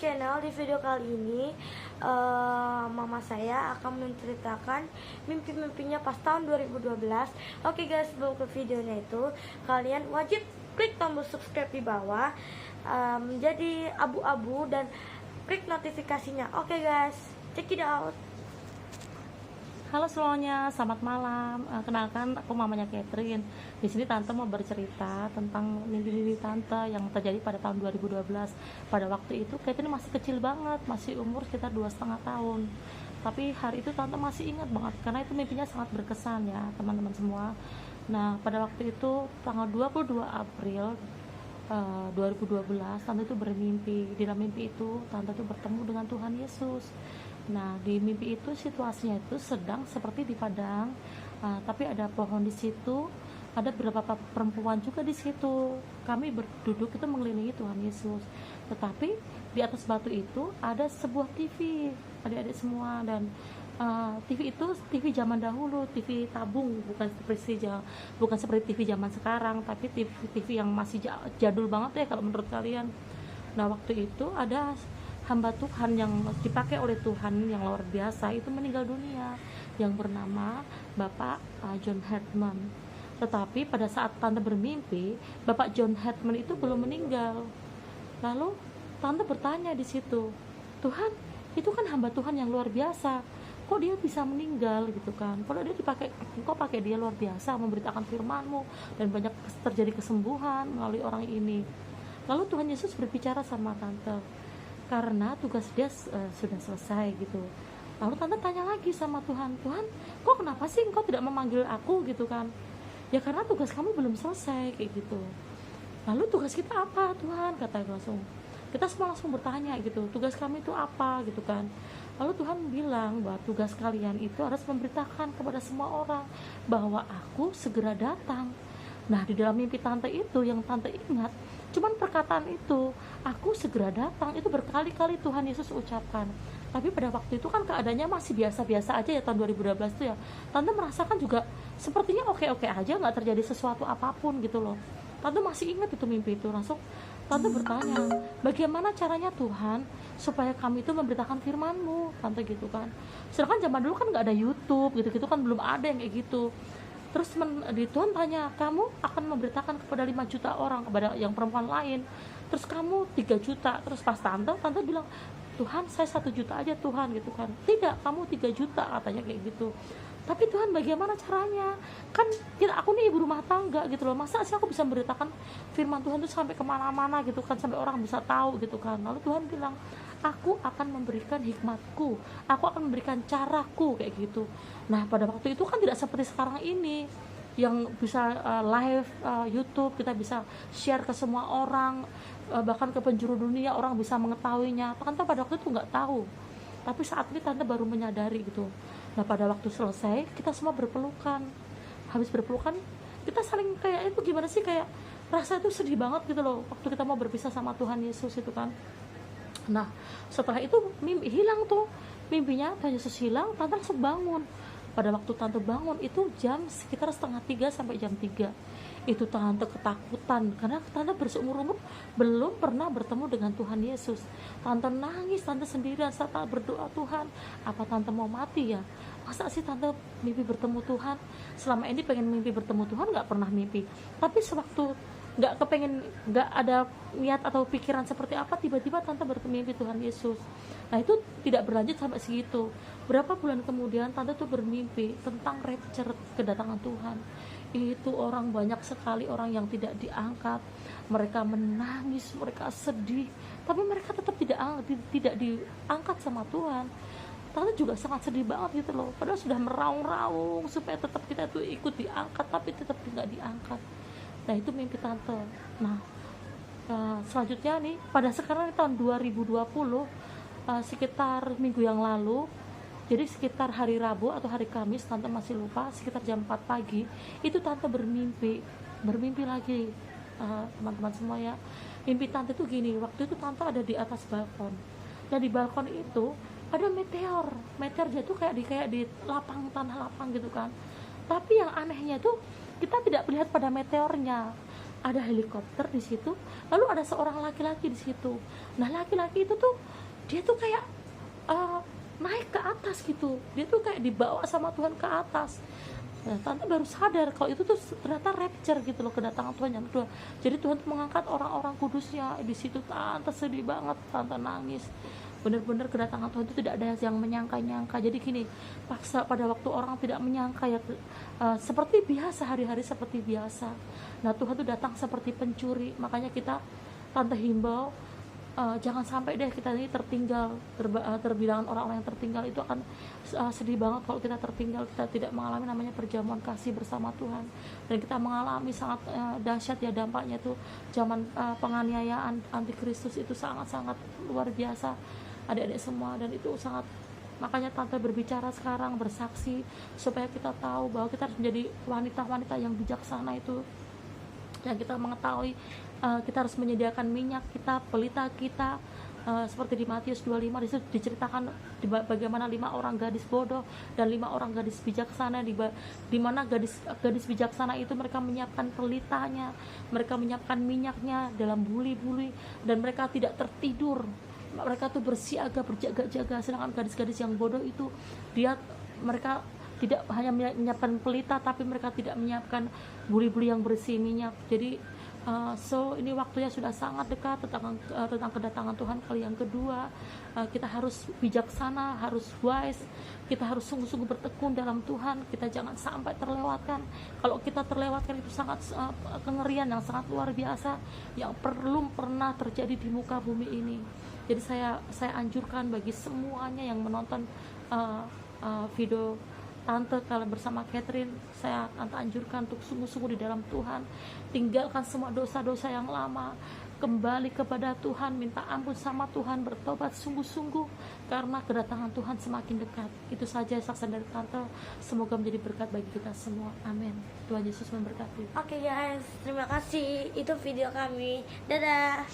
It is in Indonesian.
channel. Di video kali ini mama saya akan menceritakan mimpi-mimpinya pas tahun 2012. Oke guys, sebelum ke videonya itu kalian wajib klik tombol subscribe di bawah, menjadi abu-abu, dan klik notifikasinya. Oke guys, check it out. Halo semuanya, selamat malam. Kenalkan, aku mamanya Catherine. Di sini tante mau bercerita tentang mimpi-mimpi tante yang terjadi pada tahun 2012. Pada waktu itu Catherine masih kecil banget, masih umur sekitar 2,5 tahun. Tapi hari itu tante masih ingat banget karena itu mimpinya sangat berkesan ya teman-teman semua. Nah, pada waktu itu tanggal 22 April 2012 tante itu bermimpi. Di dalam mimpi itu tante itu bertemu dengan Tuhan Yesus. Nah, di mimpi itu situasinya itu sedang seperti di padang, tapi ada pohon di situ, ada beberapa perempuan juga di situ. Kami berduduk itu mengelilingi Tuhan Yesus. Tetapi di atas batu itu ada sebuah TV, adik-adik semua, dan TV itu TV zaman dahulu, TV tabung, bukan seperti TV zaman sekarang, tapi TV yang masih jadul banget ya kalau menurut kalian. Nah, waktu itu ada hamba Tuhan yang dipakai oleh Tuhan yang luar biasa itu meninggal dunia, yang bernama Bapak John Hetman. Tetapi pada saat tante bermimpi, Bapak John Hetman itu belum meninggal. Lalu tante bertanya di situ, Tuhan, itu kan hamba Tuhan yang luar biasa, kok dia bisa meninggal gitu kan? Kalau dia dipakai, kok pakai dia luar biasa memberitakan firman-Mu dan banyak terjadi kesembuhan melalui orang ini. Lalu Tuhan Yesus berbicara sama tante, karena tugas dia sudah selesai gitu. Lalu tante tanya lagi sama Tuhan, Tuhan, kok kenapa sih engkau tidak memanggil aku gitu kan? Ya karena tugas kamu belum selesai kayak gitu. Lalu tugas kita apa Tuhan? Kata langsung. Kita semua langsung bertanya gitu, tugas kami itu apa gitu kan? Lalu Tuhan bilang bahwa tugas kalian itu harus memberitakan kepada semua orang bahwa aku segera datang. Nah, di dalam mimpi tante itu yang tante ingat cuman perkataan itu, aku segera datang, itu berkali-kali Tuhan Yesus ucapkan. Tapi pada waktu itu kan keadaannya masih biasa-biasa aja ya, tahun 2012 itu ya. Tante merasakan juga sepertinya oke-oke aja, nggak terjadi sesuatu apapun gitu loh. Tante masih ingat itu mimpi itu. Langsung tante bertanya, bagaimana caranya Tuhan supaya kami itu memberitakan firman-Mu, tante gitu kan. Sedangkan zaman dulu kan nggak ada YouTube gitu-gitu kan, belum ada yang kayak gitu. Terus di Tuhan tanya, kamu akan memberitakan kepada 5 juta orang, kepada yang perempuan lain, terus kamu 3 juta. Terus pas tante bilang, Tuhan saya 1 juta aja Tuhan gitu kan. Tidak, kamu 3 juta katanya kayak gitu. Tapi Tuhan bagaimana caranya, kan aku nih ibu rumah tangga gitu loh, masa sih aku bisa memberitakan firman Tuhan itu sampai kemana-mana gitu kan, sampai orang bisa tahu gitu kan. Lalu Tuhan bilang, aku akan memberikan hikmatku, aku akan memberikan caraku kayak gitu. Nah, pada waktu itu kan tidak seperti sekarang ini yang bisa live YouTube, kita bisa share ke semua orang, bahkan ke penjuru dunia orang bisa mengetahuinya. Tante pada waktu itu nggak tahu, tapi saat ini tante baru menyadari gitu. Nah, pada waktu selesai kita semua berpelukan. Habis berpelukan kita saling kayak itu gimana sih, kayak rasa itu sedih banget gitu loh waktu kita mau berpisah sama Tuhan Yesus itu kan. Nah, setelah itu mimpi hilang tuh, mimpinya Tuhan Yesus hilang, tante langsung bangun. Pada waktu tante bangun itu jam sekitar 2:30 sampai jam 3. Itu tante ketakutan karena tante berseumur-umur belum pernah bertemu dengan Tuhan Yesus. Tante nangis, tante sendirian saat berdoa, Tuhan, apa tante mau mati ya? Masa sih tante mimpi bertemu Tuhan? Selama ini pengen mimpi bertemu Tuhan, nggak pernah mimpi. Tapi sewaktu nggak ada niat atau pikiran seperti apa, tiba-tiba tante bermimpi Tuhan Yesus. Nah, itu tidak berlanjut sampai segitu. Berapa bulan kemudian tante tuh bermimpi tentang rapture, kedatangan Tuhan. Itu orang banyak sekali, orang yang tidak diangkat, mereka menangis, mereka sedih, tapi mereka tetap tidak diangkat sama Tuhan. Tante juga sangat sedih banget gitu loh, padahal sudah meraung-raung supaya tetap kita tuh ikut diangkat, tapi tetap tidak diangkat. Nah, itu mimpi tante. Nah, selanjutnya nih, pada sekarang tahun 2020, sekitar minggu yang lalu, jadi sekitar hari Rabu atau hari Kamis, tante masih lupa, sekitar jam 4 pagi, itu tante bermimpi lagi, teman-teman semua ya. Mimpi tante itu gini, waktu itu tante ada di atas balkon. Dan di balkon itu ada meteor jatuh kayak di tanah lapang gitu kan. Tapi yang anehnya tuh kita tidak melihat pada meteornya, ada helikopter di situ, lalu ada seorang laki-laki di situ. Nah, laki-laki itu tuh dia tuh kayak naik ke atas gitu, dia tuh kayak dibawa sama Tuhan ke atas. Nah, tante baru sadar kalau itu tuh ternyata rapture gitu loh, kedatangan Tuhan yang kedua. Jadi Tuhan tuh mengangkat orang-orang kudusnya di situ. Tante sedih banget, tante nangis. Bener-bener kedatangan Tuhan itu tidak ada yang menyangka-nyangka. Jadi gini, pada waktu orang tidak menyangka ya, seperti biasa, hari-hari seperti biasa. Nah, Tuhan tuh datang seperti pencuri. Makanya kita, tante himbau, jangan sampai deh kita ini tertinggal, terbilang orang-orang yang tertinggal. Itu akan sedih banget kalau kita tertinggal, kita tidak mengalami namanya perjamuan kasih bersama Tuhan, dan kita mengalami sangat dahsyat ya dampaknya tuh. Zaman penganiayaan antikristus itu sangat-sangat luar biasa adik-adik semua, dan itu sangat, makanya tante berbicara sekarang, bersaksi supaya kita tahu bahwa kita harus menjadi wanita-wanita yang bijaksana itu. Dan kita mengetahui kita harus menyediakan minyak kita, pelita kita, seperti di Matius 25 disitu diceritakan bagaimana 5 orang gadis bodoh dan 5 orang gadis bijaksana, di mana gadis bijaksana itu mereka menyiapkan pelitanya, mereka menyiapkan minyaknya dalam buli-buli, dan mereka tidak tertidur, mereka tuh bersiaga, berjaga-jaga. Sedangkan gadis-gadis yang bodoh itu mereka tidak hanya menyiapkan pelita, tapi mereka tidak menyiapkan buli-buli yang berisi minyak. Jadi ini waktunya sudah sangat dekat tentang kedatangan Tuhan kali yang kedua. Kita harus bijaksana, harus wise, kita harus sungguh-sungguh bertekun dalam Tuhan. Kita jangan sampai terlewatkan. Kalau kita terlewatkan itu sangat kengerian yang sangat luar biasa yang belum pernah terjadi di muka bumi ini. Jadi saya anjurkan bagi semuanya yang menonton video tante kalau bersama Catherine, tante anjurkan untuk sungguh-sungguh di dalam Tuhan. Tinggalkan semua dosa-dosa yang lama, kembali kepada Tuhan, minta ampun sama Tuhan, bertobat sungguh-sungguh, karena kedatangan Tuhan semakin dekat. Itu saja saksian dari tante, semoga menjadi berkat bagi kita semua. Amin. Tuhan Yesus memberkati. Oke guys, terima kasih. Itu video kami. Dadah.